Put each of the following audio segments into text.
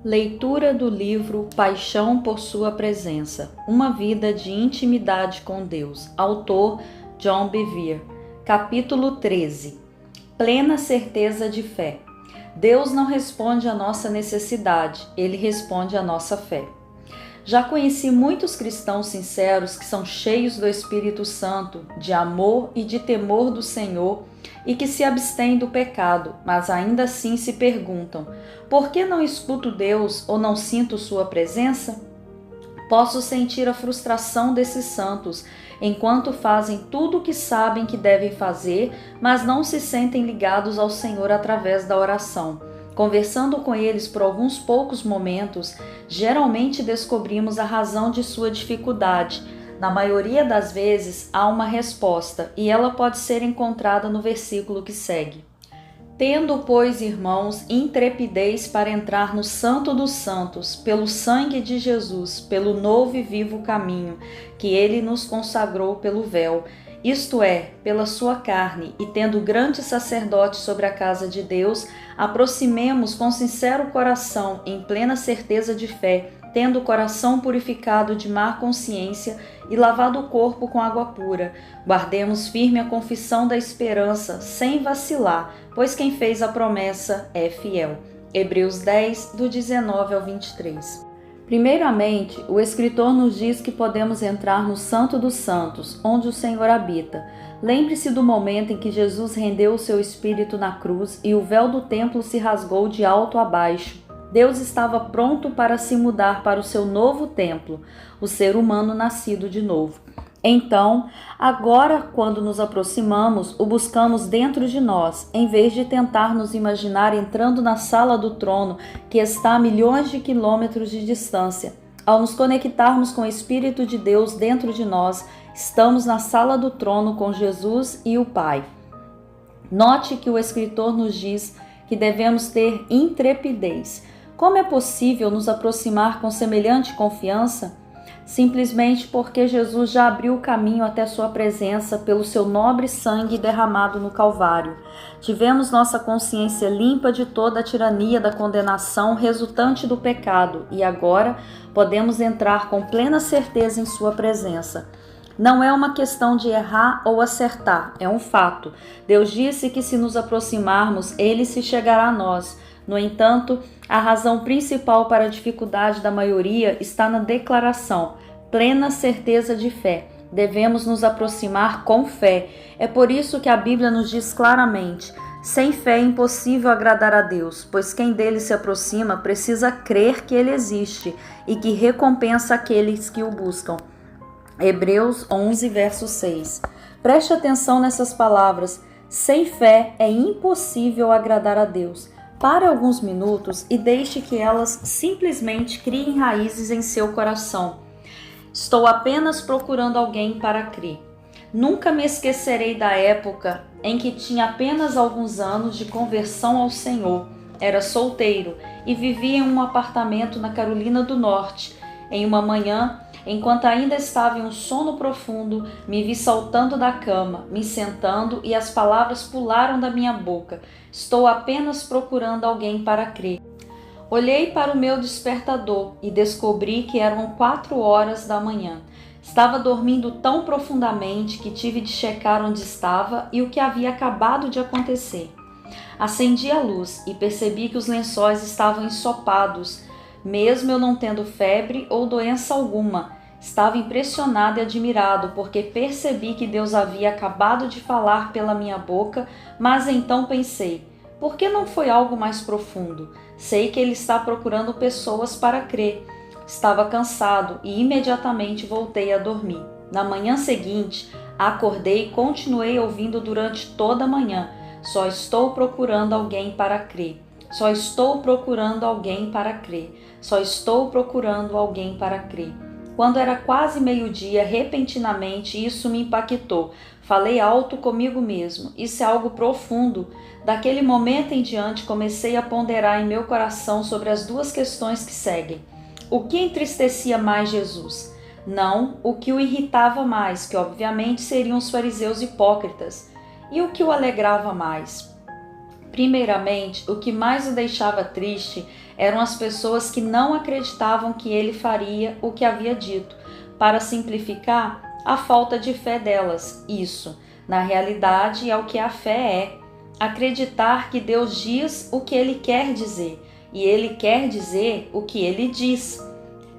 Leitura do livro Paixão por Sua Presença, uma vida de intimidade com Deus. Autor John Bevere. Capítulo 13. Plena certeza de fé. Deus não responde à nossa necessidade, Ele responde à nossa fé. Já conheci muitos cristãos sinceros que são cheios do Espírito Santo, de amor e de temor do Senhor e que se abstêm do pecado, mas ainda assim se perguntam: por que não escuto Deus ou não sinto Sua presença? Posso sentir a frustração desses santos, enquanto fazem tudo o que sabem que devem fazer, mas não se sentem ligados ao Senhor através da oração. Conversando com eles por alguns poucos momentos, geralmente descobrimos a razão de sua dificuldade. Na maioria das vezes, há uma resposta, e ela pode ser encontrada no versículo que segue. Tendo, pois, irmãos, intrepidez para entrar no Santo dos Santos, pelo sangue de Jesus, pelo novo e vivo caminho, que Ele nos consagrou pelo véu, isto é, pela sua carne, e tendo grande sacerdote sobre a casa de Deus, aproximemos com sincero coração, em plena certeza de fé, tendo o coração purificado de má consciência e lavado o corpo com água pura. Guardemos firme a confissão da esperança, sem vacilar, pois quem fez a promessa é fiel. Hebreus 10, do 19 ao 23. Primeiramente, o escritor nos diz que podemos entrar no Santo dos Santos, onde o Senhor habita. Lembre-se do momento em que Jesus rendeu o seu espírito na cruz e o véu do templo se rasgou de alto a baixo. Deus estava pronto para se mudar para o seu novo templo, o ser humano nascido de novo. Então, agora, quando nos aproximamos, o buscamos dentro de nós, em vez de tentar nos imaginar entrando na sala do trono, que está a milhões de quilômetros de distância. Ao nos conectarmos com o Espírito de Deus dentro de nós, estamos na sala do trono com Jesus e o Pai. Note que o escritor nos diz que devemos ter intrepidez. Como é possível nos aproximar com semelhante confiança? Simplesmente porque Jesus já abriu o caminho até sua presença pelo seu nobre sangue derramado no Calvário. Tivemos nossa consciência limpa de toda a tirania da condenação resultante do pecado e agora podemos entrar com plena certeza em sua presença. Não é uma questão de errar ou acertar, é um fato. Deus disse que se nos aproximarmos, Ele se chegará a nós. No entanto, a razão principal para a dificuldade da maioria está na declaração, plena certeza de fé. Devemos nos aproximar com fé. É por isso que a Bíblia nos diz claramente: sem fé é impossível agradar a Deus, pois quem dele se aproxima precisa crer que ele existe e que recompensa aqueles que o buscam. Hebreus 11, verso 6. Preste atenção nessas palavras. Sem fé é impossível agradar a Deus. Pare alguns minutos e deixe que elas simplesmente criem raízes em seu coração. Estou apenas procurando alguém para crer. Nunca me esquecerei da época em que tinha apenas alguns anos de conversão ao Senhor. Era solteiro e vivia em um apartamento na Carolina do Norte. Em uma manhã, enquanto ainda estava em um sono profundo, me vi saltando da cama, me sentando e as palavras pularam da minha boca. Estou apenas procurando alguém para crer. Olhei para o meu despertador e descobri que eram 4 horas da manhã. Estava dormindo tão profundamente que tive de checar onde estava e o que havia acabado de acontecer. Acendi a luz e percebi que os lençóis estavam ensopados, mesmo eu não tendo febre ou doença alguma. Estava impressionado e admirado porque percebi que Deus havia acabado de falar pela minha boca, mas então pensei: por que não foi algo mais profundo? Sei que Ele está procurando pessoas para crer. Estava cansado e imediatamente voltei a dormir. Na manhã seguinte, acordei e continuei ouvindo durante toda a manhã: só estou procurando alguém para crer. Só estou procurando alguém para crer. Só estou procurando alguém para crer. Quando era quase meio-dia, repentinamente isso me impactou. Falei alto comigo mesmo. Isso é algo profundo. Daquele momento em diante, comecei a ponderar em meu coração sobre as duas questões que seguem. O que entristecia mais Jesus? Não o que o irritava mais, que obviamente seriam os fariseus hipócritas. E o que o alegrava mais? Primeiramente, o que mais o deixava triste Eram as pessoas que não acreditavam que ele faria o que havia dito. Para simplificar, a falta de fé delas. Isso, na realidade, é o que a fé é. Acreditar que Deus diz o que ele quer dizer, e ele quer dizer o que ele diz.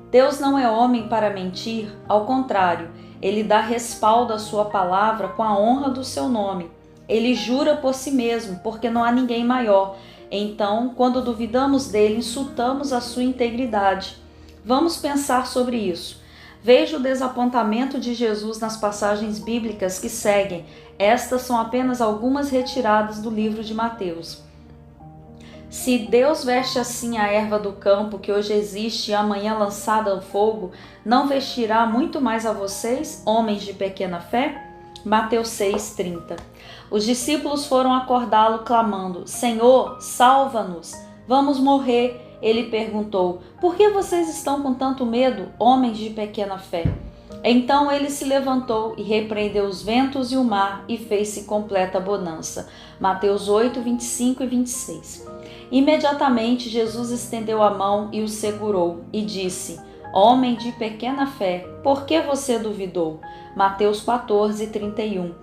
Deus não é homem para mentir, ao contrário, ele dá respaldo à sua palavra com a honra do seu nome. Ele jura por si mesmo, porque não há ninguém maior. Então, quando duvidamos dele, insultamos a sua integridade. Vamos pensar sobre isso. Veja o desapontamento de Jesus nas passagens bíblicas que seguem. Estas são apenas algumas retiradas do livro de Mateus. Se Deus veste assim a erva do campo que hoje existe e amanhã lançada ao fogo, não vestirá muito mais a vocês, homens de pequena fé? Mateus 6:30. Os discípulos foram acordá-lo clamando: Senhor, salva-nos, vamos morrer. Ele perguntou: por que vocês estão com tanto medo, homens de pequena fé? Então ele se levantou e repreendeu os ventos e o mar e fez-se completa bonança. Mateus 8:25 e 26. Imediatamente Jesus estendeu a mão e o segurou e disse: Homem de pequena fé, por que você duvidou? Mateus 14:31.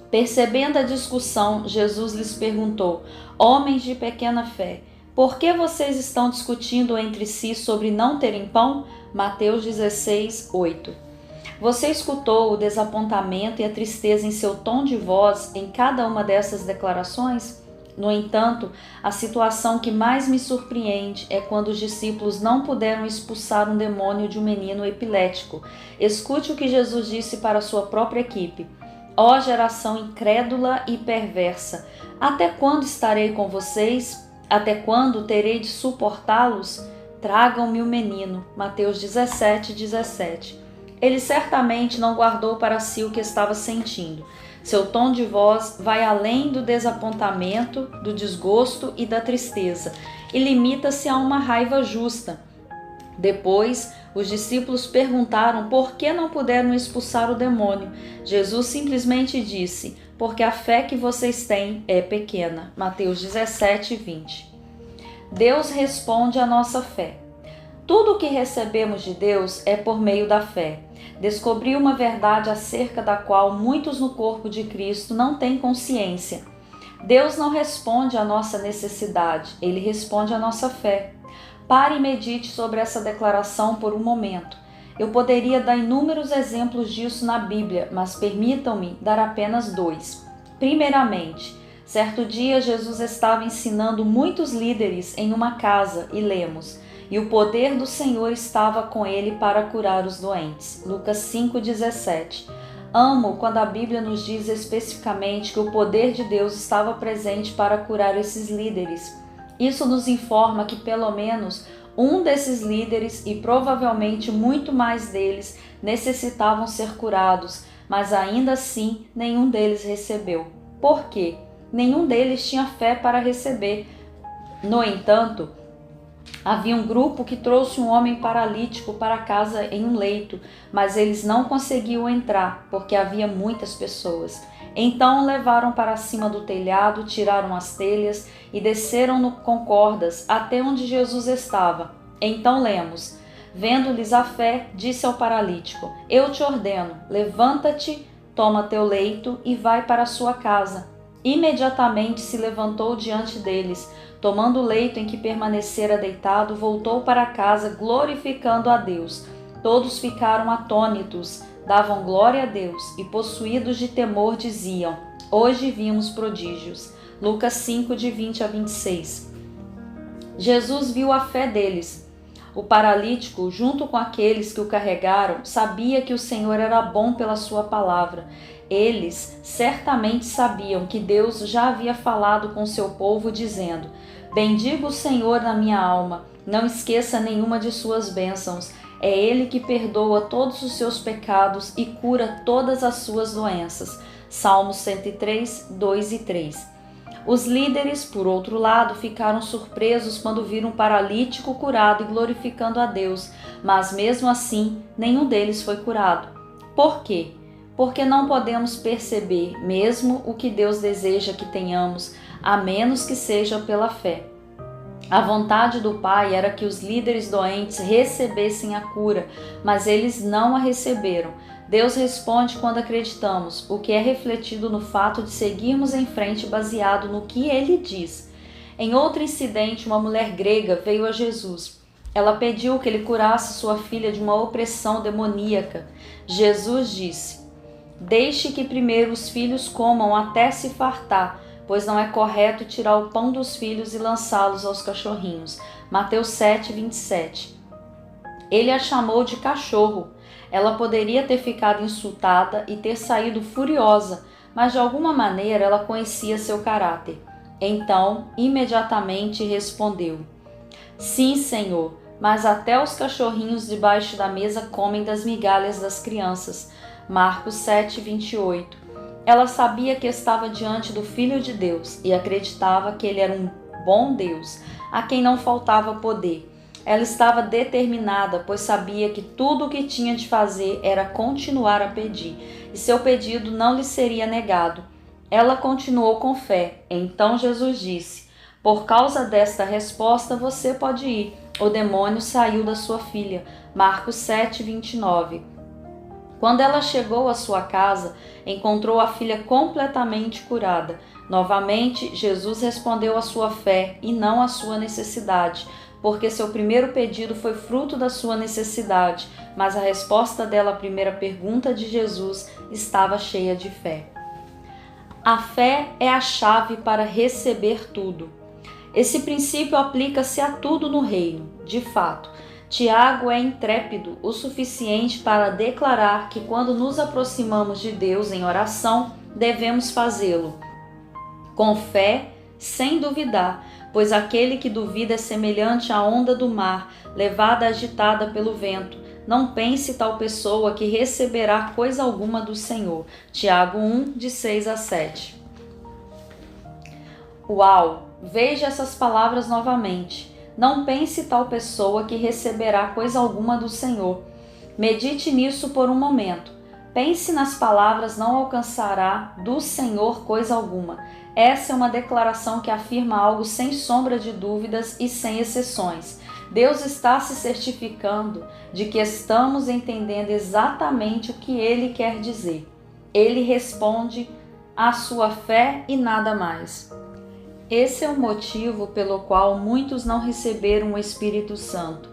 Percebendo a discussão, Jesus lhes perguntou: Homens de pequena fé, por que vocês estão discutindo entre si sobre não terem pão? Mateus 16:8. Você escutou o desapontamento e a tristeza em seu tom de voz em cada uma dessas declarações? No entanto, a situação que mais me surpreende é quando os discípulos não puderam expulsar um demônio de um menino epilético. Escute o que Jesus disse para a sua própria equipe: Ó geração incrédula e perversa, até quando estarei com vocês? Até quando terei de suportá-los? Tragam-me o menino. Mateus 17:17. Ele certamente não guardou para si o que estava sentindo. Seu tom de voz vai além do desapontamento, do desgosto e da tristeza, e limita-se a uma raiva justa. Depois, os discípulos perguntaram por que não puderam expulsar o demônio. Jesus simplesmente disse: porque a fé que vocês têm é pequena. Mateus 17:20. Deus responde à nossa fé. Tudo o que recebemos de Deus é por meio da fé. Descobri uma verdade acerca da qual muitos no corpo de Cristo não têm consciência. Deus não responde à nossa necessidade, Ele responde à nossa fé. Pare e medite sobre essa declaração por um momento. Eu poderia dar inúmeros exemplos disso na Bíblia, mas permitam-me dar apenas 2. Primeiramente, certo dia Jesus estava ensinando muitos líderes em uma casa e lemos: e o poder do Senhor estava com ele para curar os doentes. Lucas 5:17. Amo quando a Bíblia nos diz especificamente que o poder de Deus estava presente para curar esses líderes. Isso nos informa que pelo menos um desses líderes e provavelmente muito mais deles necessitavam ser curados, mas ainda assim nenhum deles recebeu. Por quê? Nenhum deles tinha fé para receber. No entanto, havia um grupo que trouxe um homem paralítico para casa em um leito, mas eles não conseguiam entrar porque havia muitas pessoas. Então o levaram para cima do telhado, tiraram as telhas e desceram com cordas até onde Jesus estava. Então lemos: vendo-lhes a fé, disse ao paralítico: eu te ordeno, levanta-te, toma teu leito e vai para a sua casa. Imediatamente se levantou diante deles, tomando o leito em que permanecera deitado, voltou para casa glorificando a Deus. Todos ficaram atônitos, davam glória a Deus e, possuídos de temor, diziam: hoje vimos prodígios. Lucas 5:20-26. Jesus viu a fé deles. O paralítico, junto com aqueles que o carregaram, sabia que o Senhor era bom pela sua palavra. Eles certamente sabiam que Deus já havia falado com seu povo, dizendo: bendigo o Senhor na minha alma, não esqueça nenhuma de suas bênçãos. É Ele que perdoa todos os seus pecados e cura todas as suas doenças. Salmos 103, 2 e 3. Os líderes, por outro lado, ficaram surpresos quando viram um paralítico curado e glorificando a Deus, mas mesmo assim, nenhum deles foi curado. Por quê? Porque não podemos perceber mesmo o que Deus deseja que tenhamos, a menos que seja pela fé. A vontade do Pai era que os líderes doentes recebessem a cura, mas eles não a receberam. Deus responde quando acreditamos, o que é refletido no fato de seguirmos em frente baseado no que Ele diz. Em outro incidente, uma mulher grega veio a Jesus. Ela pediu que ele curasse sua filha de uma opressão demoníaca. Jesus disse: "Deixe que primeiro os filhos comam até se fartar, pois não é correto tirar o pão dos filhos e lançá-los aos cachorrinhos." Mateus 7:27. Ele a chamou de cachorro. Ela poderia ter ficado insultada e ter saído furiosa, mas de alguma maneira ela conhecia seu caráter. Então, imediatamente respondeu: "Sim, Senhor, mas até os cachorrinhos debaixo da mesa comem das migalhas das crianças." Marcos 7:28. Ela sabia que estava diante do Filho de Deus e acreditava que ele era um bom Deus, a quem não faltava poder. Ela estava determinada, pois sabia que tudo o que tinha de fazer era continuar a pedir, e seu pedido não lhe seria negado. Ela continuou com fé. Então Jesus disse: "Por causa desta resposta você pode ir. O demônio saiu da sua filha." Marcos 7:29. Quando ela chegou à sua casa, encontrou a filha completamente curada. Novamente, Jesus respondeu à sua fé e não à sua necessidade, porque seu primeiro pedido foi fruto da sua necessidade, mas a resposta dela à primeira pergunta de Jesus estava cheia de fé. A fé é a chave para receber tudo. Esse princípio aplica-se a tudo no reino. De fato, Tiago é intrépido o suficiente para declarar que quando nos aproximamos de Deus em oração, devemos fazê-lo com fé, sem duvidar, pois aquele que duvida é semelhante à onda do mar, levada agitada pelo vento. Não pense tal pessoa que receberá coisa alguma do Senhor. Tiago 1, de 6 a 7. Uau! Veja essas palavras novamente. Não pense tal pessoa que receberá coisa alguma do Senhor. Medite nisso por um momento. Pense nas palavras "não alcançará do Senhor coisa alguma." Essa é uma declaração que afirma algo sem sombra de dúvidas e sem exceções. Deus está se certificando de que estamos entendendo exatamente o que Ele quer dizer. Ele responde à sua fé e nada mais. Esse é o motivo pelo qual muitos não receberam o Espírito Santo.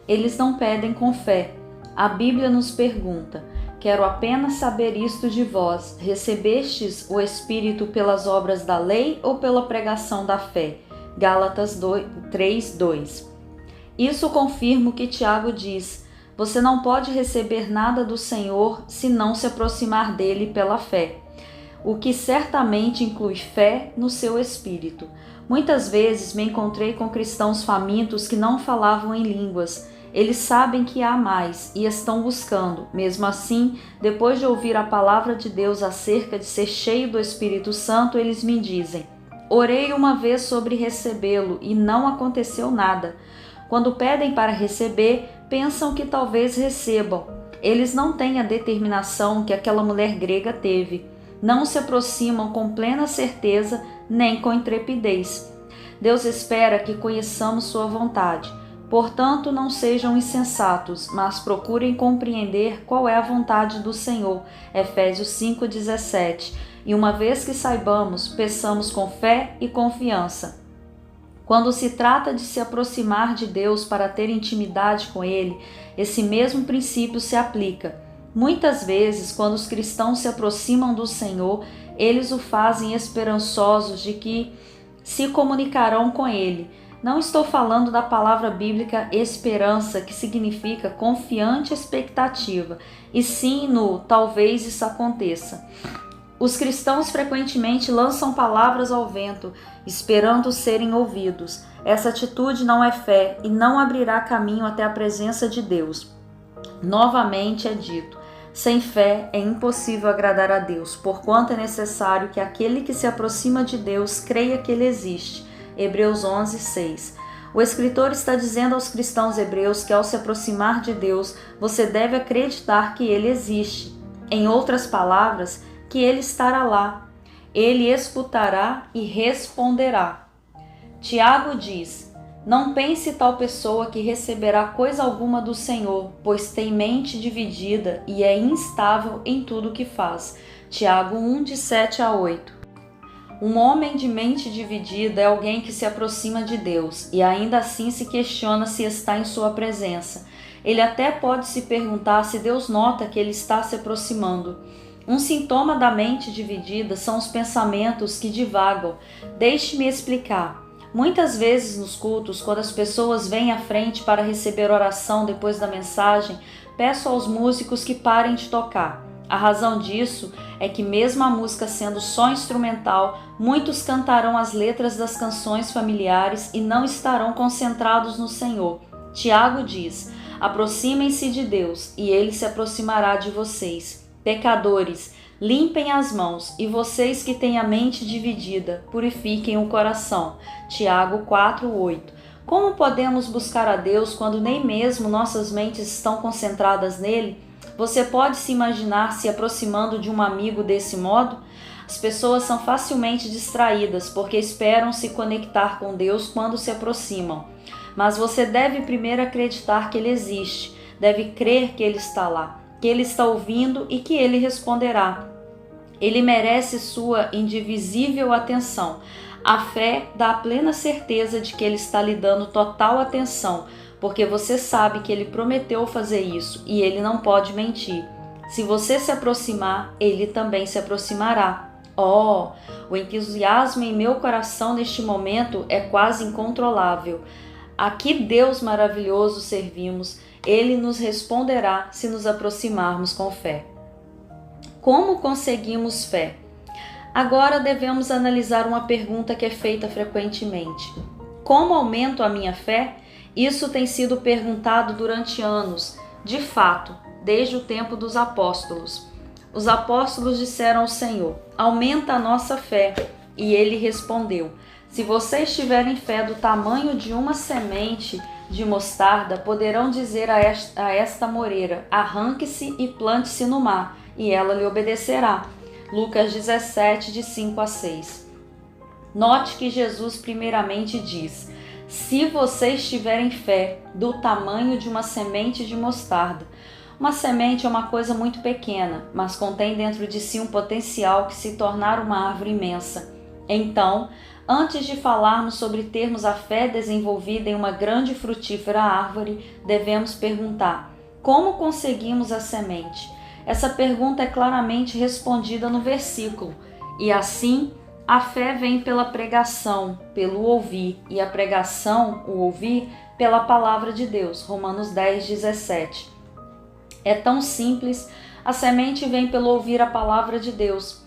Eles não pedem com fé. A Bíblia nos pergunta: "Quero apenas saber isto de vós: recebestes o Espírito pelas obras da lei ou pela pregação da fé?" Gálatas 3:2. Isso confirma o que Tiago diz: você não pode receber nada do Senhor se não se aproximar dele pela fé, o que certamente inclui fé no seu espírito. Muitas vezes me encontrei com cristãos famintos que não falavam em línguas. Eles sabem que há mais e estão buscando. Mesmo assim, depois de ouvir a palavra de Deus acerca de ser cheio do Espírito Santo, eles me dizem: "Orei uma vez sobre recebê-lo e não aconteceu nada." Quando pedem para receber, pensam que talvez recebam. Eles não têm a determinação que aquela mulher grega teve. Não se aproximam com plena certeza nem com intrepidez. Deus espera que conheçamos sua vontade. Portanto, não sejam insensatos, mas procurem compreender qual é a vontade do Senhor. Efésios 5:17. E uma vez que saibamos, peçamos com fé e confiança. Quando se trata de se aproximar de Deus para ter intimidade com Ele, esse mesmo princípio se aplica. Muitas vezes, quando os cristãos se aproximam do Senhor, eles o fazem esperançosos de que se comunicarão com Ele. Não estou falando da palavra bíblica esperança, que significa confiante expectativa, e sim no talvez isso aconteça. Os cristãos frequentemente lançam palavras ao vento, esperando serem ouvidos. Essa atitude não é fé e não abrirá caminho até a presença de Deus. Novamente é dito: sem fé é impossível agradar a Deus, porquanto é necessário que aquele que se aproxima de Deus creia que Ele existe. Hebreus 11:6. O escritor está dizendo aos cristãos hebreus que ao se aproximar de Deus, você deve acreditar que Ele existe. Em outras palavras, que Ele estará lá. Ele escutará e responderá. Tiago diz: Não pense tal pessoa que receberá coisa alguma do Senhor, pois tem mente dividida e é instável em tudo o que faz. Tiago 1, de 7 a 8. Um homem de mente dividida é alguém que se aproxima de Deus e ainda assim se questiona se está em sua presença. Ele até pode se perguntar se Deus nota que ele está se aproximando. Um sintoma da mente dividida são os pensamentos que divagam. Deixe-me explicar. Muitas vezes nos cultos, quando as pessoas vêm à frente para receber oração depois da mensagem, peço aos músicos que parem de tocar. A razão disso é que, mesmo a música sendo só instrumental, muitos cantarão as letras das canções familiares e não estarão concentrados no Senhor. Tiago diz: aproximem-se de Deus e Ele se aproximará de vocês. Pecadores, limpem as mãos, e vocês que têm a mente dividida, purifiquem o coração. Tiago 4:8. Como podemos buscar a Deus quando nem mesmo nossas mentes estão concentradas nele? Você pode se imaginar se aproximando de um amigo desse modo? As pessoas são facilmente distraídas porque esperam se conectar com Deus quando se aproximam. Mas você deve primeiro acreditar que Ele existe, deve crer que Ele está lá, que Ele está ouvindo e que Ele responderá. Ele merece sua indivisível atenção. A fé dá a plena certeza de que Ele está lhe dando total atenção, porque você sabe que Ele prometeu fazer isso e Ele não pode mentir. Se você se aproximar, Ele também se aproximará. Oh, o entusiasmo em meu coração neste momento é quase incontrolável. A que Deus maravilhoso servimos! Ele nos responderá se nos aproximarmos com fé. Como conseguimos fé? Agora devemos analisar uma pergunta que é feita frequentemente. Como aumento a minha fé? Isso tem sido perguntado durante anos, de fato, desde o tempo dos apóstolos. Os apóstolos disseram ao Senhor: aumenta a nossa fé. E ele respondeu: se vocês tiverem fé do tamanho de uma semente de mostarda, poderão dizer a esta moreira: arranque-se e plante-se no mar, e ela lhe obedecerá. Lucas 17, de 5 a 6. Note que Jesus primeiramente diz: se vocês tiverem fé do tamanho de uma semente de mostarda. Uma semente é uma coisa muito pequena, mas contém dentro de si um potencial que se tornar uma árvore imensa. Então, antes de falarmos sobre termos a fé desenvolvida em uma grande e frutífera árvore, devemos perguntar: como conseguimos a semente? Essa pergunta é claramente respondida no versículo. E assim, a fé vem pela pregação, pelo ouvir, e a pregação, o ouvir, pela palavra de Deus. Romanos 10, 17. É tão simples, a semente vem pelo ouvir a palavra de Deus.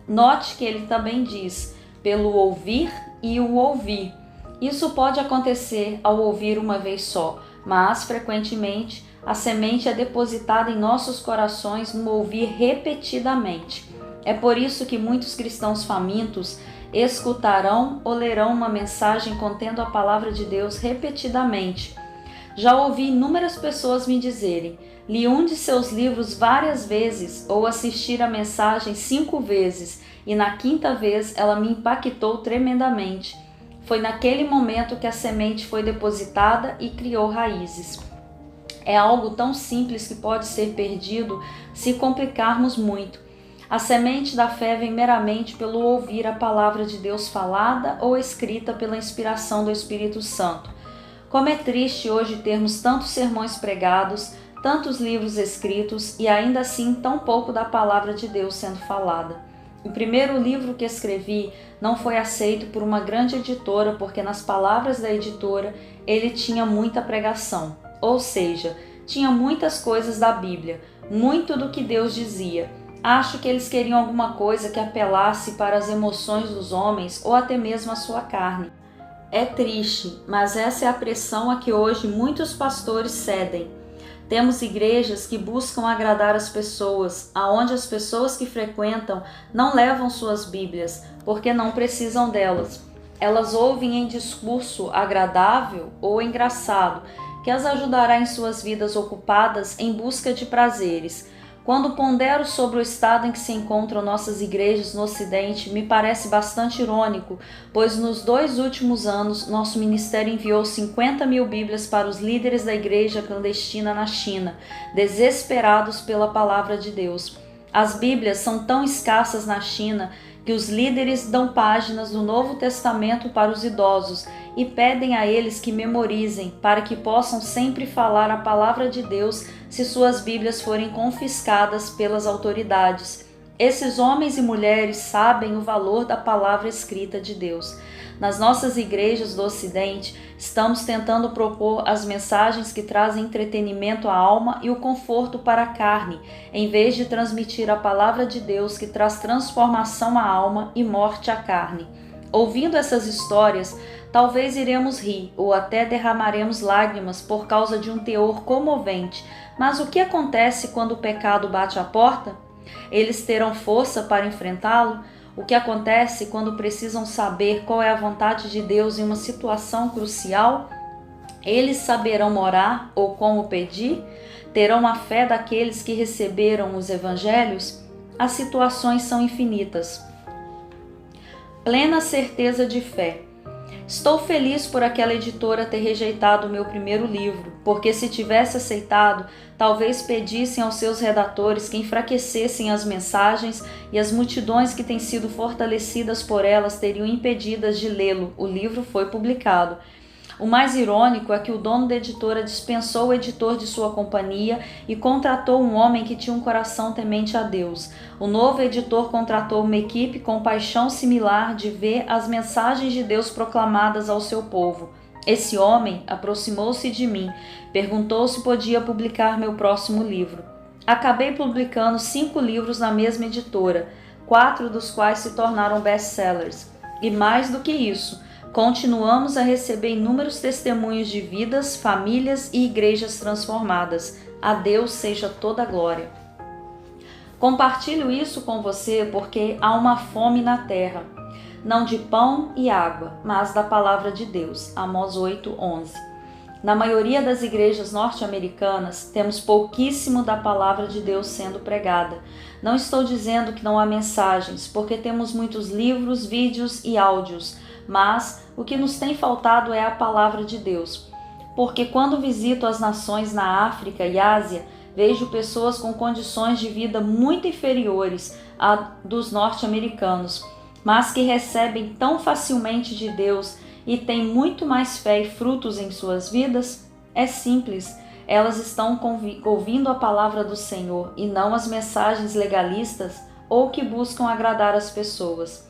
Note que ele também diz: pelo ouvir e o ouvir. Isso pode acontecer ao ouvir uma vez só, mas frequentemente a semente é depositada em nossos corações no ouvir repetidamente. É por isso que muitos cristãos famintos escutarão ou lerão uma mensagem contendo a palavra de Deus repetidamente. Já ouvi inúmeras pessoas me dizerem: li um de seus livros várias vezes ou assistir a mensagem 5 vezes e na 5ª vez ela me impactou tremendamente. Foi naquele momento que a semente foi depositada e criou raízes. É algo tão simples que pode ser perdido se complicarmos muito. A semente da fé vem meramente pelo ouvir a palavra de Deus falada ou escrita pela inspiração do Espírito Santo. Como é triste hoje termos tantos sermões pregados, tantos livros escritos e ainda assim tão pouco da palavra de Deus sendo falada. O primeiro livro que escrevi não foi aceito por uma grande editora porque, nas palavras da editora, ele tinha muita pregação. Ou seja, tinha muitas coisas da Bíblia, muito do que Deus dizia. Acho que eles queriam alguma coisa que apelasse para as emoções dos homens ou até mesmo a sua carne. É triste, mas essa é a pressão a que hoje muitos pastores cedem. Temos igrejas que buscam agradar as pessoas, aonde as pessoas que frequentam não levam suas Bíblias, porque não precisam delas. Elas ouvem em discurso agradável ou engraçado, que as ajudará em suas vidas ocupadas em busca de prazeres. Quando pondero sobre o estado em que se encontram nossas igrejas no Ocidente, me parece bastante irônico, pois nos 2 últimos anos, nosso ministério enviou 50 mil Bíblias para os líderes da igreja clandestina na China, desesperados pela palavra de Deus. As Bíblias são tão escassas na China que os líderes dão páginas do Novo Testamento para os idosos e pedem a eles que memorizem para que possam sempre falar a palavra de Deus se suas Bíblias forem confiscadas pelas autoridades. Esses homens e mulheres sabem o valor da palavra escrita de Deus. Nas nossas igrejas do Ocidente, estamos tentando propor as mensagens que trazem entretenimento à alma e o conforto para a carne, em vez de transmitir a palavra de Deus que traz transformação à alma e morte à carne. Ouvindo essas histórias, talvez iremos rir ou até derramaremos lágrimas por causa de um teor comovente. Mas o que acontece quando o pecado bate à porta? Eles terão força para enfrentá-lo? O que acontece quando precisam saber qual é a vontade de Deus em uma situação crucial? Eles saberão orar ou como pedir? Terão a fé daqueles que receberam os evangelhos? As situações são infinitas. Plena certeza de fé. Estou feliz por aquela editora ter rejeitado o meu primeiro livro, porque se tivesse aceitado, talvez pedissem aos seus redatores que enfraquecessem as mensagens e as multidões que têm sido fortalecidas por elas teriam impedidas de lê-lo. O livro foi publicado. O mais irônico é que o dono da editora dispensou o editor de sua companhia e contratou um homem que tinha um coração temente a Deus. O novo editor contratou uma equipe com paixão similar de ver as mensagens de Deus proclamadas ao seu povo. Esse homem aproximou-se de mim, perguntou se podia publicar meu próximo livro. Acabei publicando 5 livros na mesma editora, 4 dos quais se tornaram best-sellers. E mais do que isso, continuamos a receber inúmeros testemunhos de vidas, famílias e igrejas transformadas. A Deus seja toda a glória. Compartilho isso com você porque há uma fome na terra, não de pão e água, mas da palavra de Deus. Amós 8:11. Na maioria das igrejas norte-americanas, temos pouquíssimo da palavra de Deus sendo pregada. Não estou dizendo que não há mensagens, porque temos muitos livros, vídeos e áudios, mas o que nos tem faltado é a palavra de Deus. Porque quando visito as nações na África e Ásia, vejo pessoas com condições de vida muito inferiores à dos norte-americanos, mas que recebem tão facilmente de Deus e têm muito mais fé e frutos em suas vidas. É simples, elas estão ouvindo a palavra do Senhor e não as mensagens legalistas ou que buscam agradar as pessoas.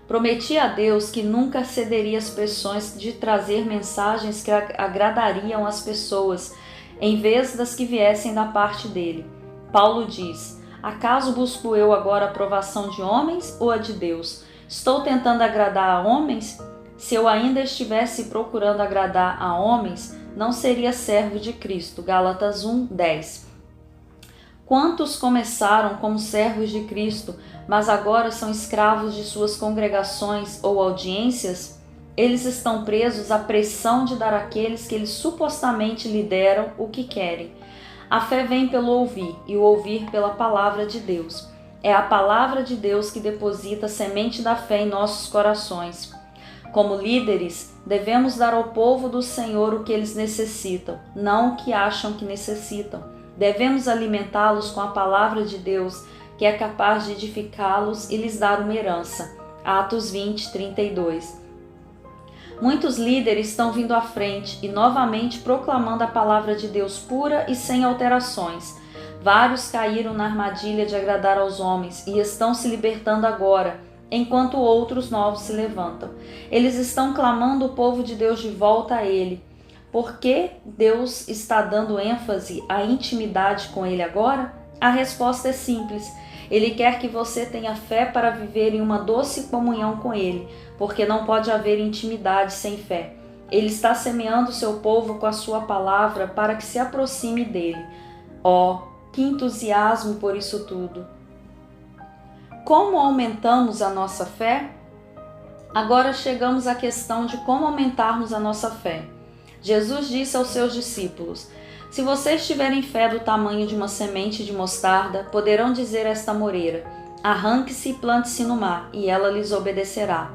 Prometi a Deus que nunca cederia às pressões de trazer mensagens que agradariam as pessoas, em vez das que viessem da parte dele. Paulo diz: acaso busco eu agora a aprovação de homens ou a de Deus? Estou tentando agradar a homens? Se eu ainda estivesse procurando agradar a homens, não seria servo de Cristo. Gálatas 1:10. Quantos começaram como servos de Cristo, mas agora são escravos de suas congregações ou audiências? Eles estão presos à pressão de dar àqueles que eles supostamente lideram o que querem. A fé vem pelo ouvir, e o ouvir pela palavra de Deus. É a palavra de Deus que deposita a semente da fé em nossos corações. Como líderes, devemos dar ao povo do Senhor o que eles necessitam, não o que acham que necessitam. Devemos alimentá-los com a palavra de Deus, que é capaz de edificá-los e lhes dar uma herança. Atos 20:32. Muitos líderes estão vindo à frente e novamente proclamando a palavra de Deus pura e sem alterações. Vários caíram na armadilha de agradar aos homens e estão se libertando agora, enquanto outros novos se levantam. Eles estão clamando o povo de Deus de volta a Ele. Por que Deus está dando ênfase à intimidade com Ele agora? A resposta é simples. Ele quer que você tenha fé para viver em uma doce comunhão com Ele, porque não pode haver intimidade sem fé. Ele está semeando seu povo com a sua palavra para que se aproxime dele. Oh, que entusiasmo por isso tudo! Como aumentamos a nossa fé? Agora chegamos à questão de como aumentarmos a nossa fé. Jesus disse aos seus discípulos: Se vocês tiverem fé do tamanho de uma semente de mostarda, poderão dizer a esta moreira: arranque-se e plante-se no mar, e ela lhes obedecerá.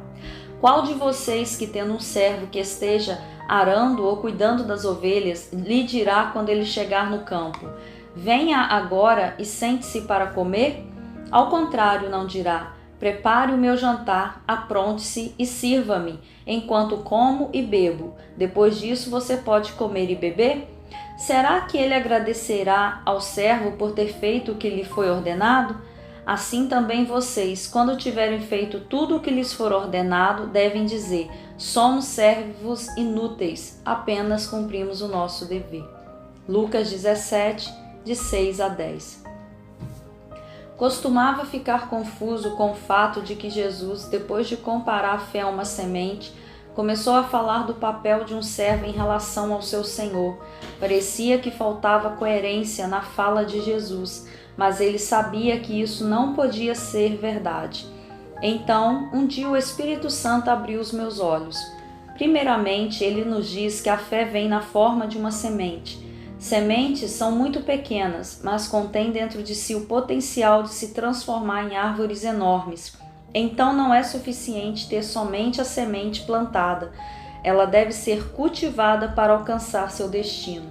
Qual de vocês que tendo um servo que esteja arando ou cuidando das ovelhas, lhe dirá quando ele chegar no campo: venha agora e sente-se para comer? Ao contrário, não dirá: prepare o meu jantar, apronte-se e sirva-me, enquanto como e bebo. Depois disso você pode comer e beber? Será que ele agradecerá ao servo por ter feito o que lhe foi ordenado? Assim também vocês, quando tiverem feito tudo o que lhes for ordenado, devem dizer: somos servos inúteis, apenas cumprimos o nosso dever. Lucas 17, de 6 a 10. Costumava ficar confuso com o fato de que Jesus, depois de comparar a fé a uma semente, começou a falar do papel de um servo em relação ao seu Senhor. Parecia que faltava coerência na fala de Jesus, mas ele sabia que isso não podia ser verdade. Então, um dia o Espírito Santo abriu os meus olhos. Primeiramente, ele nos diz que a fé vem na forma de uma semente. Sementes são muito pequenas, mas contêm dentro de si o potencial de se transformar em árvores enormes. Então não é suficiente ter somente a semente plantada. Ela deve ser cultivada para alcançar seu destino.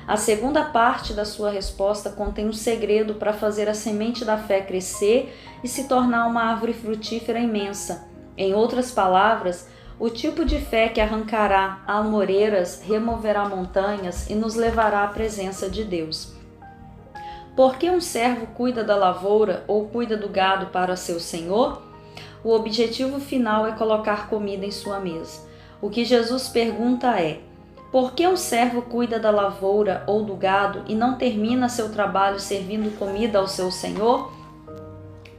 A segunda parte da sua resposta contém um segredo para fazer a semente da fé crescer e se tornar uma árvore frutífera imensa. Em outras palavras, o tipo de fé que arrancará amoreiras, removerá montanhas e nos levará à presença de Deus. Por que um servo cuida da lavoura ou cuida do gado para seu senhor? O objetivo final é colocar comida em sua mesa. O que Jesus pergunta é: por que um servo cuida da lavoura ou do gado e não termina seu trabalho servindo comida ao seu senhor?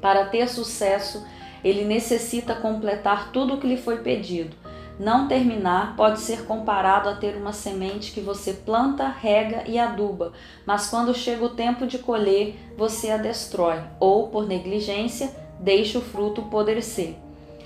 Para ter sucesso, ele necessita completar tudo o que lhe foi pedido. Não terminar pode ser comparado a ter uma semente que você planta, rega e aduba, mas quando chega o tempo de colher, você a destrói ou, por negligência, deixa o fruto apodrecer.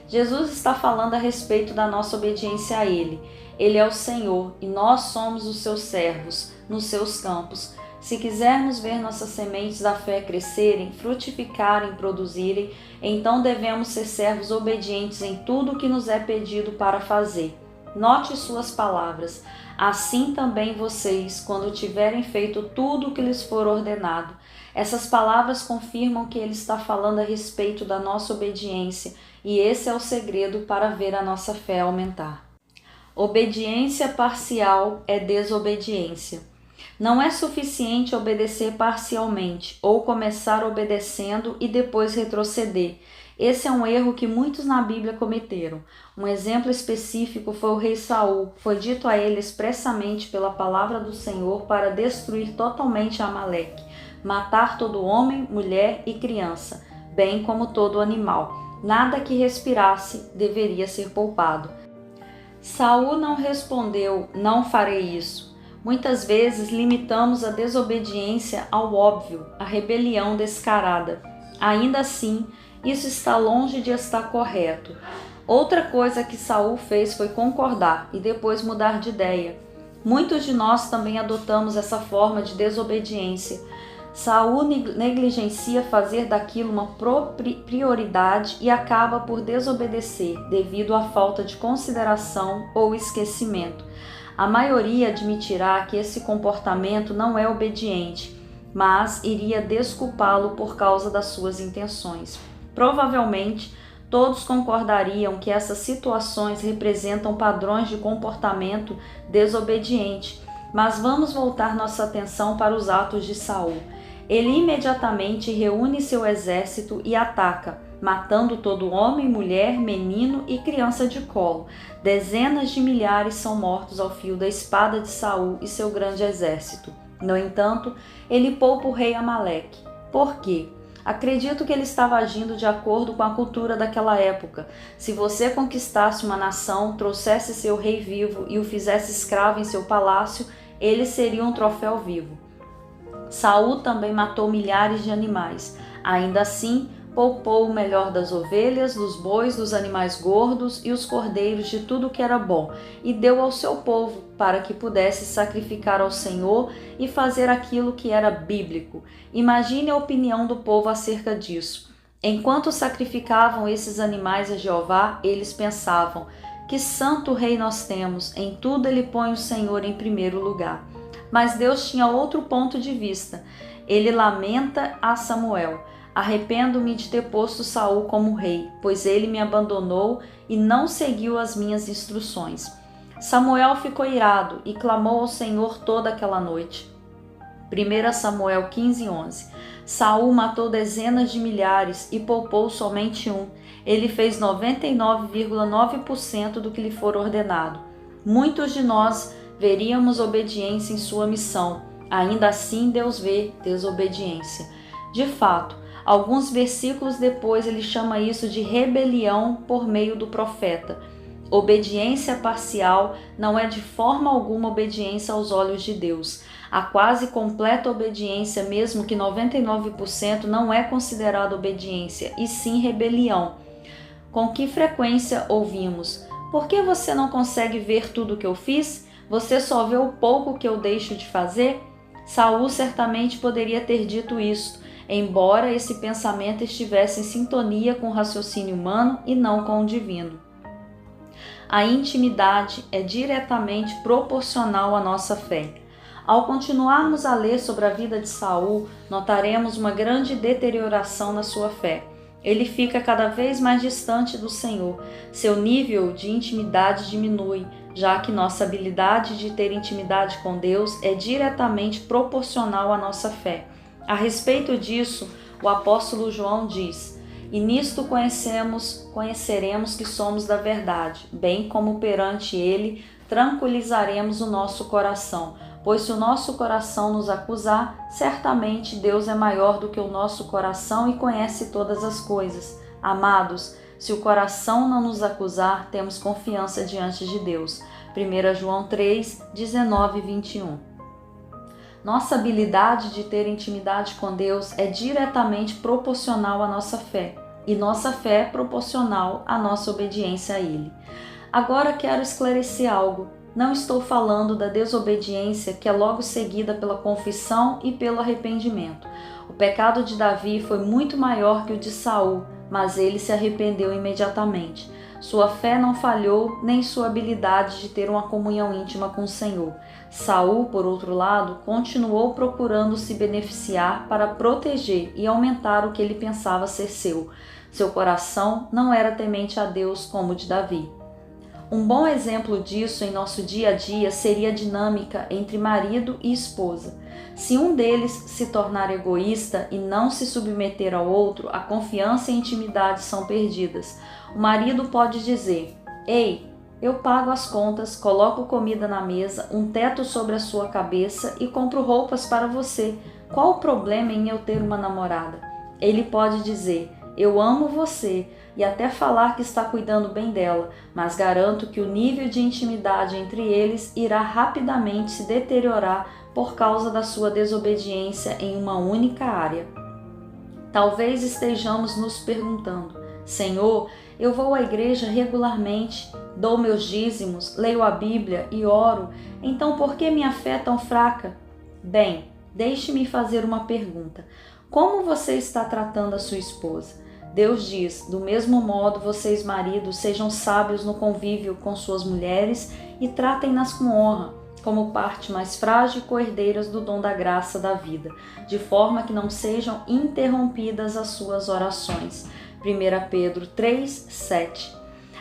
Jesus está falando a respeito da nossa obediência a Ele. Ele é o Senhor e nós somos os seus servos, nos seus campos. Se quisermos ver nossas sementes da fé crescerem, frutificarem, produzirem, então devemos ser servos obedientes em tudo o que nos é pedido para fazer. Note suas palavras. Assim também vocês, quando tiverem feito tudo o que lhes for ordenado. Essas palavras confirmam que ele está falando a respeito da nossa obediência, e esse é o segredo para ver a nossa fé aumentar. Obediência parcial é desobediência. Não é suficiente obedecer parcialmente ou começar obedecendo e depois retroceder. Esse é um erro que muitos na Bíblia cometeram. Um exemplo específico foi o rei Saul. Foi dito a ele expressamente pela palavra do Senhor para destruir totalmente Amaleque, matar todo homem, mulher e criança, bem como todo animal. Nada que respirasse deveria ser poupado. Saul não respondeu: não farei isso. Muitas vezes limitamos a desobediência ao óbvio, a rebelião descarada. Ainda assim, isso está longe de estar correto. Outra coisa que Saul fez foi concordar e depois mudar de ideia. Muitos de nós também adotamos essa forma de desobediência. Saul negligencia fazer daquilo uma prioridade e acaba por desobedecer devido à falta de consideração ou esquecimento. A maioria admitirá que esse comportamento não é obediente, mas iria desculpá-lo por causa das suas intenções. Provavelmente, todos concordariam que essas situações representam padrões de comportamento desobediente, mas vamos voltar nossa atenção para os atos de Saul. Ele imediatamente reúne seu exército e ataca, matando todo homem, mulher, menino e criança de colo. Dezenas de milhares são mortos ao fio da espada de Saul e seu grande exército. No entanto, ele poupa o rei Amaleque. Por quê? Acredito que ele estava agindo de acordo com a cultura daquela época. Se você conquistasse uma nação, trouxesse seu rei vivo e o fizesse escravo em seu palácio, ele seria um troféu vivo. Saul também matou milhares de animais. Ainda assim, Poupou o melhor das ovelhas, dos bois, dos animais gordos e os cordeiros de tudo que era bom, e deu ao seu povo, para que pudesse sacrificar ao Senhor e fazer aquilo que era bíblico. Imagine a opinião do povo acerca disso. Enquanto sacrificavam esses animais a Jeová, eles pensavam: que santo rei nós temos, em tudo ele põe o Senhor em primeiro lugar. Mas Deus tinha outro ponto de vista. Ele lamenta a Samuel: arrependo-me de ter posto Saul como rei, pois ele me abandonou e não seguiu as minhas instruções. Samuel ficou irado e clamou ao Senhor toda aquela noite. 1 Samuel 15:11. Saul matou dezenas de milhares e poupou somente um. Ele fez 99,9% do que lhe for ordenado. Muitos de nós veríamos obediência em sua missão. Ainda assim, Deus vê desobediência. De fato, alguns versículos depois ele chama isso de rebelião por meio do profeta. Obediência parcial não é de forma alguma obediência aos olhos de Deus. A quase completa obediência, mesmo que 99%, não é considerada obediência, e sim rebelião. Com que frequência ouvimos: por que você não consegue ver tudo o que eu fiz? Você só vê o pouco que eu deixo de fazer? Saul certamente poderia ter dito isso, embora esse pensamento estivesse em sintonia com o raciocínio humano e não com o divino. A intimidade é diretamente proporcional à nossa fé. Ao continuarmos a ler sobre a vida de Saul, notaremos uma grande deterioração na sua fé. Ele fica cada vez mais distante do Senhor. Seu nível de intimidade diminui, já que nossa habilidade de ter intimidade com Deus é diretamente proporcional à nossa fé. A respeito disso, o apóstolo João diz: e nisto conheceremos que somos da verdade, bem como perante ele tranquilizaremos o nosso coração. Pois se o nosso coração nos acusar, certamente Deus é maior do que o nosso coração e conhece todas as coisas. Amados, se o coração não nos acusar, temos confiança diante de Deus. 1 João 3, 19 e 21. Nossa habilidade de ter intimidade com Deus é diretamente proporcional à nossa fé, e nossa fé é proporcional à nossa obediência a Ele. Agora quero esclarecer algo. Não estou falando da desobediência que é logo seguida pela confissão e pelo arrependimento. O pecado de Davi foi muito maior que o de Saul, mas ele se arrependeu imediatamente. Sua fé não falhou, nem sua habilidade de ter uma comunhão íntima com o Senhor. Saul, por outro lado, continuou procurando se beneficiar para proteger e aumentar o que ele pensava ser seu. Seu coração não era temente a Deus como o de Davi. Um bom exemplo disso em nosso dia a dia seria a dinâmica entre marido e esposa. Se um deles se tornar egoísta e não se submeter ao outro, a confiança e a intimidade são perdidas. O marido pode dizer: ei, eu pago as contas, coloco comida na mesa, um teto sobre a sua cabeça e compro roupas para você. Qual o problema em eu ter uma namorada? Ele pode dizer: eu amo você, e até falar que está cuidando bem dela, mas garanto que o nível de intimidade entre eles irá rapidamente se deteriorar por causa da sua desobediência em uma única área. Talvez estejamos nos perguntando: Senhor, eu vou à igreja regularmente, dou meus dízimos, leio a Bíblia e oro, então por que minha fé é tão fraca? Bem, deixe-me fazer uma pergunta. Como você está tratando a sua esposa? Deus diz: do mesmo modo, vocês maridos sejam sábios no convívio com suas mulheres e tratem-nas com honra, como parte mais frágil e coerdeiras do dom da graça da vida, de forma que não sejam interrompidas as suas orações. 1 Pedro 3, 7.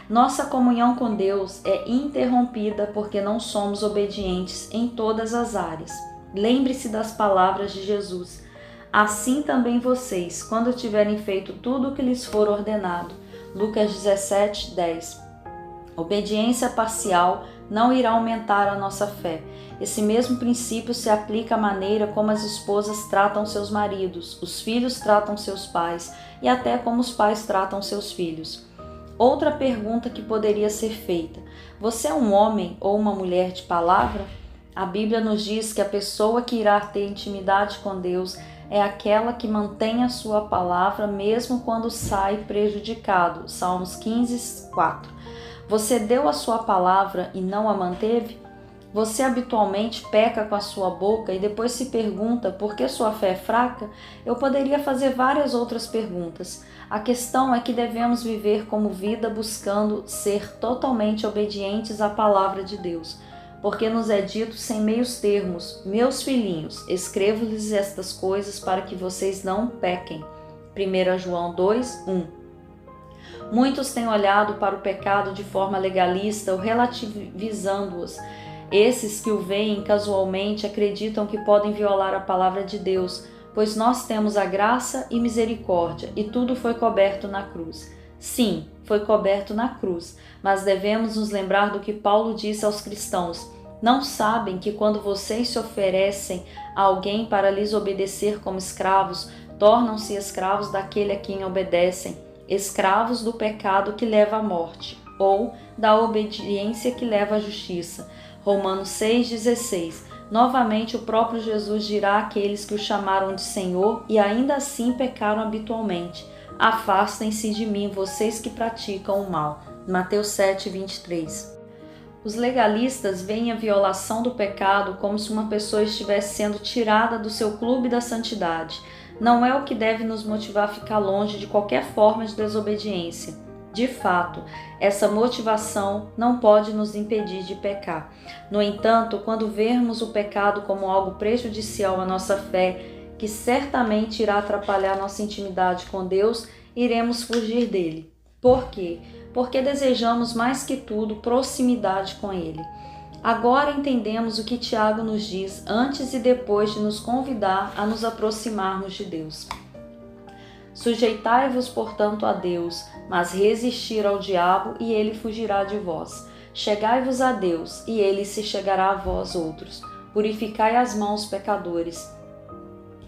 Nossa comunhão com Deus é interrompida porque não somos obedientes em todas as áreas. Lembre-se das palavras de Jesus: assim também vocês, quando tiverem feito tudo o que lhes for ordenado. Lucas 17, 10. Obediência parcial não irá aumentar a nossa fé. Esse mesmo princípio se aplica à maneira como as esposas tratam seus maridos, os filhos tratam seus pais e até como os pais tratam seus filhos. Outra pergunta que poderia ser feita: você é um homem ou uma mulher de palavra? A Bíblia nos diz que a pessoa que irá ter intimidade com Deus é aquela que mantém a sua palavra mesmo quando sai prejudicado. Salmos 15, 4. Você deu a sua palavra e não a manteve? Você habitualmente peca com a sua boca e depois se pergunta por que sua fé é fraca? Eu poderia fazer várias outras perguntas. A questão é que devemos viver como vida buscando ser totalmente obedientes à palavra de Deus. Porque nos é dito sem meios termos: meus filhinhos, escrevo-lhes estas coisas para que vocês não pequem. 1 João 2, 1. Muitos têm olhado para o pecado de forma legalista ou relativizando-os. Esses que o veem casualmente acreditam que podem violar a palavra de Deus, pois nós temos a graça e misericórdia, e tudo foi coberto na cruz. Sim, foi coberto na cruz, mas devemos nos lembrar do que Paulo disse aos cristãos: não sabem que quando vocês se oferecem a alguém para lhes obedecer como escravos, tornam-se escravos daquele a quem obedecem, escravos do pecado que leva à morte, ou da obediência que leva à justiça. Romanos 6,16. Novamente o próprio Jesus dirá àqueles que o chamaram de Senhor e ainda assim pecaram habitualmente: afastem-se de mim, vocês que praticam o mal. Mateus 7,23. Os legalistas veem a violação do pecado como se uma pessoa estivesse sendo tirada do seu clube da santidade. Não é o que deve nos motivar a ficar longe de qualquer forma de desobediência. De fato, essa motivação não pode nos impedir de pecar. No entanto, quando vermos o pecado como algo prejudicial à nossa fé, que certamente irá atrapalhar nossa intimidade com Deus, iremos fugir dele. Por quê? Porque desejamos mais que tudo proximidade com Ele. Agora entendemos o que Tiago nos diz antes e depois de nos convidar a nos aproximarmos de Deus. Sujeitai-vos, portanto, a Deus, mas resistir ao diabo e ele fugirá de vós. Chegai-vos a Deus e ele se chegará a vós outros. Purificai as mãos, pecadores.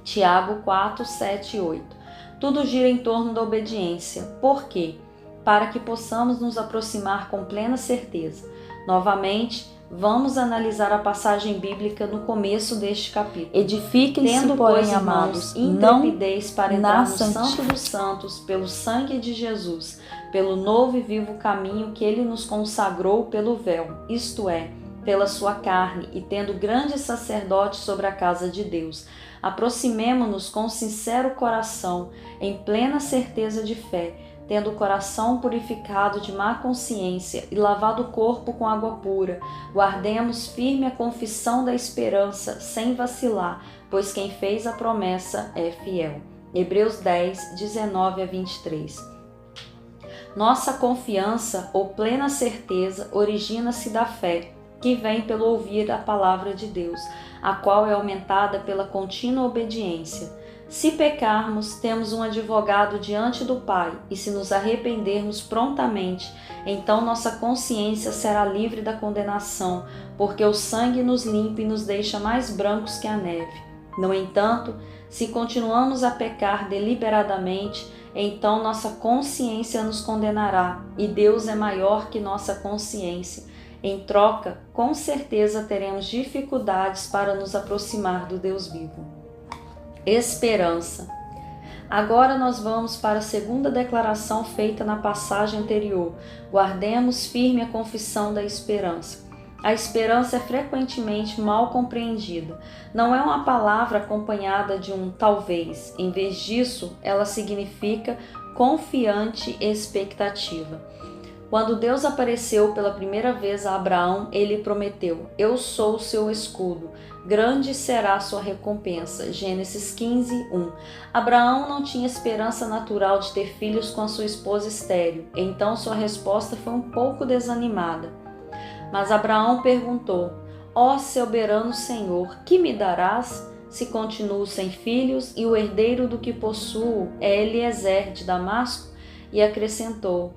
Tiago 4, 7 e 8. Tudo gira em torno da obediência. Por quê? Para que possamos nos aproximar com plena certeza. Novamente, vamos analisar a passagem bíblica no começo deste capítulo. Edifiquem-se, porém, amados, intrepidez para entrar no Santo dos Santos, pelo sangue de Jesus, pelo novo e vivo caminho que Ele nos consagrou pelo véu, isto é, pela sua carne, e tendo grande sacerdote sobre a casa de Deus. Aproximemo-nos com sincero coração, em plena certeza de fé, tendo o coração purificado de má consciência e lavado o corpo com água pura. Guardemos firme a confissão da esperança, sem vacilar, pois quem fez a promessa é fiel. Hebreus 10, 19 a 23. Nossa confiança ou plena certeza origina-se da fé, que vem pelo ouvir a palavra de Deus, a qual é aumentada pela contínua obediência. Se pecarmos, temos um advogado diante do Pai, e se nos arrependermos prontamente, então nossa consciência será livre da condenação, porque o sangue nos limpa e nos deixa mais brancos que a neve. No entanto, se continuamos a pecar deliberadamente, então nossa consciência nos condenará, e Deus é maior que nossa consciência. Em troca, com certeza teremos dificuldades para nos aproximar do Deus vivo. Esperança. Agora nós vamos para a segunda declaração feita na passagem anterior. Guardemos firme a confissão da esperança. A esperança é frequentemente mal compreendida. Não é uma palavra acompanhada de um talvez. Em vez disso, ela significa confiante expectativa. Quando Deus apareceu pela primeira vez a Abraão, ele prometeu: eu sou o seu escudo, grande será a sua recompensa. Gênesis 15, 1. Abraão não tinha esperança natural de ter filhos com a sua esposa estéril, então sua resposta foi um pouco desanimada. Mas Abraão perguntou: ó soberano Senhor, que me darás se continuo sem filhos e o herdeiro do que possuo é Eliezer de Damasco? E acrescentou: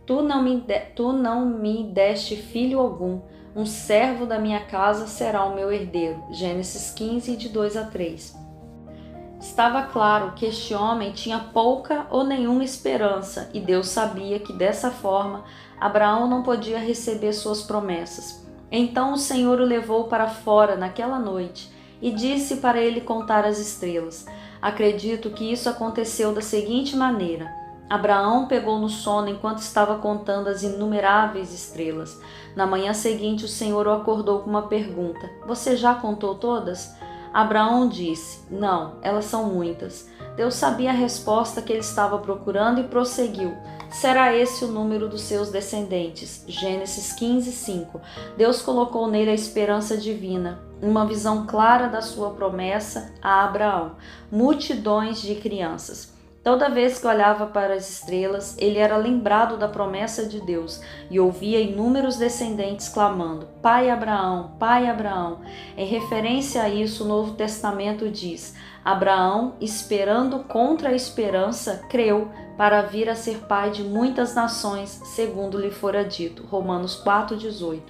Tu não me deste filho algum, um servo da minha casa será o meu herdeiro. Gênesis 15, de 2 a 3. Estava claro que este homem tinha pouca ou nenhuma esperança, e Deus sabia que dessa forma Abraão não podia receber suas promessas. Então o Senhor o levou para fora naquela noite e disse para ele contar as estrelas. Acredito que isso aconteceu da seguinte maneira: Abraão pegou no sono enquanto estava contando as inumeráveis estrelas. Na manhã seguinte, o Senhor o acordou com uma pergunta: Você já contou todas? Abraão disse: Não, elas são muitas. Deus sabia a resposta que ele estava procurando e prosseguiu: Será esse o número dos seus descendentes? Gênesis 15:5. Deus colocou nele a esperança divina, uma visão clara da sua promessa a Abraão: multidões de crianças. Toda vez que olhava para as estrelas, ele era lembrado da promessa de Deus e ouvia inúmeros descendentes clamando: Pai Abraão, Pai Abraão. Em referência a isso, o Novo Testamento diz: Abraão, esperando contra a esperança, creu para vir a ser pai de muitas nações, segundo lhe fora dito. Romanos 4:18.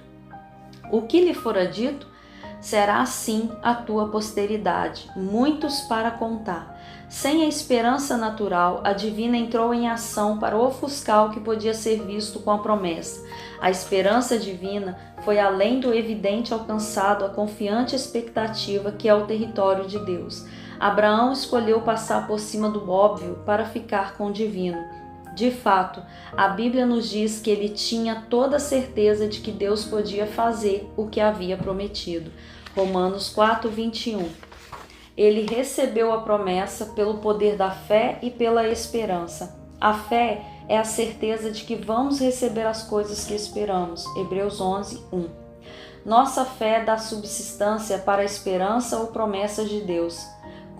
O que lhe fora dito? Será assim a tua posteridade, muitos para contar. Sem a esperança natural, a divina entrou em ação para ofuscar o que podia ser visto com a promessa. A esperança divina foi além do evidente alcançado a confiante expectativa que é o território de Deus. Abraão escolheu passar por cima do óbvio para ficar com o divino. De fato, a Bíblia nos diz que ele tinha toda a certeza de que Deus podia fazer o que havia prometido. Romanos 4:21. Ele recebeu a promessa pelo poder da fé e pela esperança. A fé é a certeza de que vamos receber as coisas que esperamos. Hebreus 11:1. Nossa fé dá subsistência para a esperança ou promessas de Deus.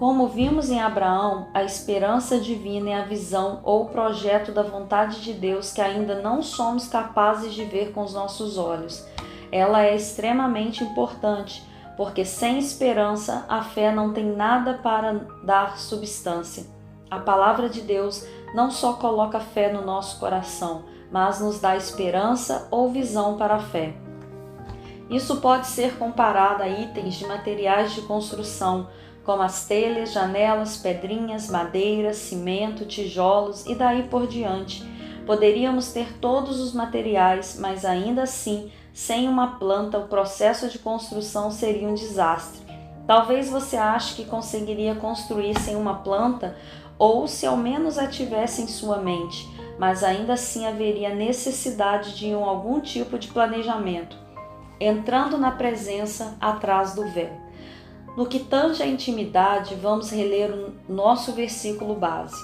Como vimos em Abraão, a esperança divina é a visão ou projeto da vontade de Deus que ainda não somos capazes de ver com os nossos olhos. Ela é extremamente importante, porque sem esperança a fé não tem nada para dar substância. A palavra de Deus não só coloca fé no nosso coração, mas nos dá esperança ou visão para a fé. Isso pode ser comparado a itens de materiais de construção, como as telhas, janelas, pedrinhas, madeira, cimento, tijolos e daí por diante. Poderíamos ter todos os materiais, mas ainda assim, sem uma planta, o processo de construção seria um desastre. Talvez você ache que conseguiria construir sem uma planta, ou se ao menos a tivesse em sua mente, mas ainda assim haveria necessidade de algum tipo de planejamento, entrando na presença atrás do véu. No que tange à intimidade, vamos reler o nosso versículo base.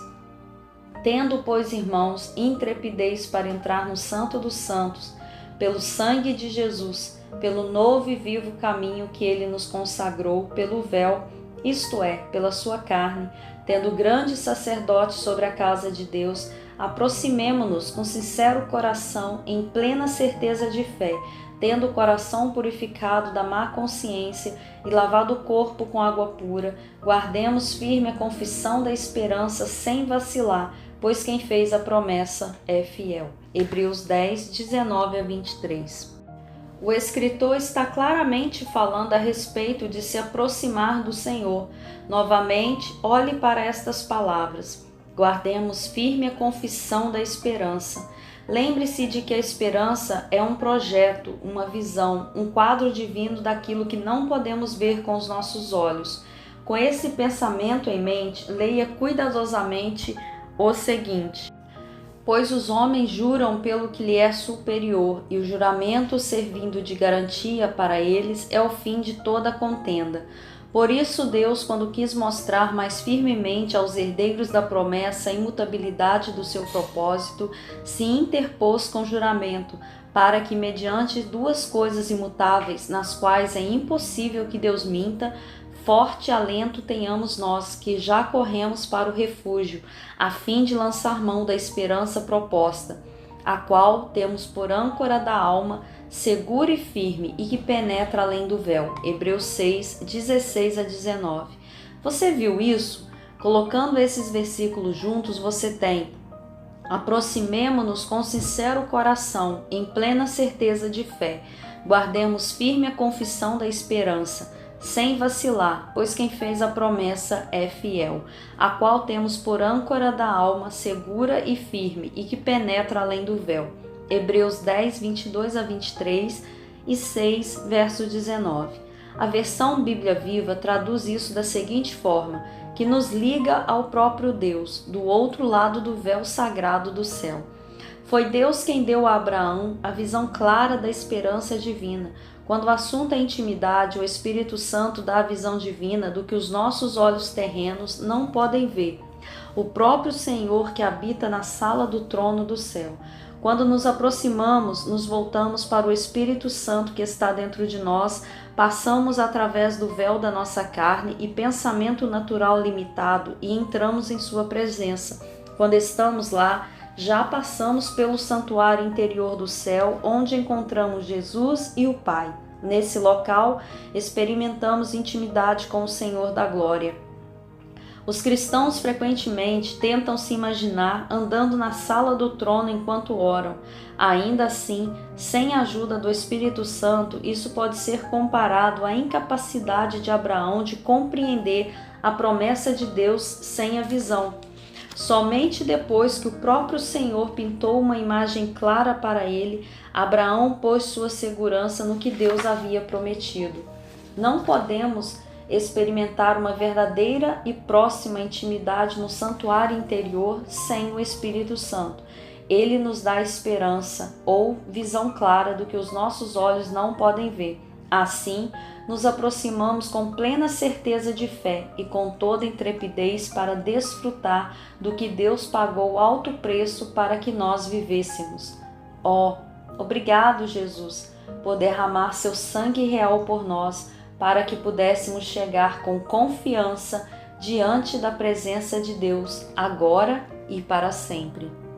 Tendo, pois, irmãos, intrepidez para entrar no Santo dos Santos, pelo sangue de Jesus, pelo novo e vivo caminho que ele nos consagrou, pelo véu, isto é, pela sua carne, tendo grande sacerdote sobre a casa de Deus, aproximemo-nos com sincero coração, em plena certeza de fé, tendo o coração purificado da má consciência e lavado o corpo com água pura, guardemos firme a confissão da esperança sem vacilar, pois quem fez a promessa é fiel. Hebreus 10, 19-23. O escritor está claramente falando a respeito de se aproximar do Senhor. Novamente, olhe para estas palavras. Guardemos firme a confissão da esperança. Lembre-se de que a esperança é um projeto, uma visão, um quadro divino daquilo que não podemos ver com os nossos olhos. Com esse pensamento em mente, leia cuidadosamente o seguinte: pois os homens juram pelo que lhe é superior, e o juramento, servindo de garantia para eles, é o fim de toda contenda. Por isso Deus, quando quis mostrar mais firmemente aos herdeiros da promessa a imutabilidade do seu propósito, se interpôs com juramento, para que, mediante duas coisas imutáveis, nas quais é impossível que Deus minta, forte alento tenhamos nós, que já corremos para o refúgio, a fim de lançar mão da esperança proposta, a qual temos por âncora da alma, segura e firme, e que penetra além do véu. Hebreus 6, 16-19. Você viu isso? Colocando esses versículos juntos, você tem: aproximemo-nos com sincero coração, em plena certeza de fé. Guardemos firme a confissão da esperança, sem vacilar, pois quem fez a promessa é fiel, a qual temos por âncora da alma, segura e firme, e que penetra além do véu. Hebreus 10, 22-23 e 6, verso 19. A versão Bíblia Viva traduz isso da seguinte forma, que nos liga ao próprio Deus, do outro lado do véu sagrado do céu. Foi Deus quem deu a Abraão a visão clara da esperança divina. Quando o assunto é intimidade, o Espírito Santo dá a visão divina do que os nossos olhos terrenos não podem ver. O próprio Senhor que habita na sala do trono do céu. Quando nos aproximamos, nos voltamos para o Espírito Santo que está dentro de nós, passamos através do véu da nossa carne e pensamento natural limitado e entramos em sua presença. Quando estamos lá, já passamos pelo santuário interior do céu, onde encontramos Jesus e o Pai. Nesse local, experimentamos intimidade com o Senhor da Glória. Os cristãos frequentemente tentam se imaginar andando na sala do trono enquanto oram. Ainda assim, sem a ajuda do Espírito Santo, isso pode ser comparado à incapacidade de Abraão de compreender a promessa de Deus sem a visão. Somente depois que o próprio Senhor pintou uma imagem clara para ele, Abraão pôs sua segurança no que Deus havia prometido. Não podemos experimentar uma verdadeira e próxima intimidade no santuário interior sem o Espírito Santo. Ele nos dá esperança ou visão clara do que os nossos olhos não podem ver. Assim, nos aproximamos com plena certeza de fé e com toda intrepidez para desfrutar do que Deus pagou alto preço para que nós vivêssemos. Obrigado, Jesus, por derramar seu sangue real por nós, para que pudéssemos chegar com confiança diante da presença de Deus, agora e para sempre.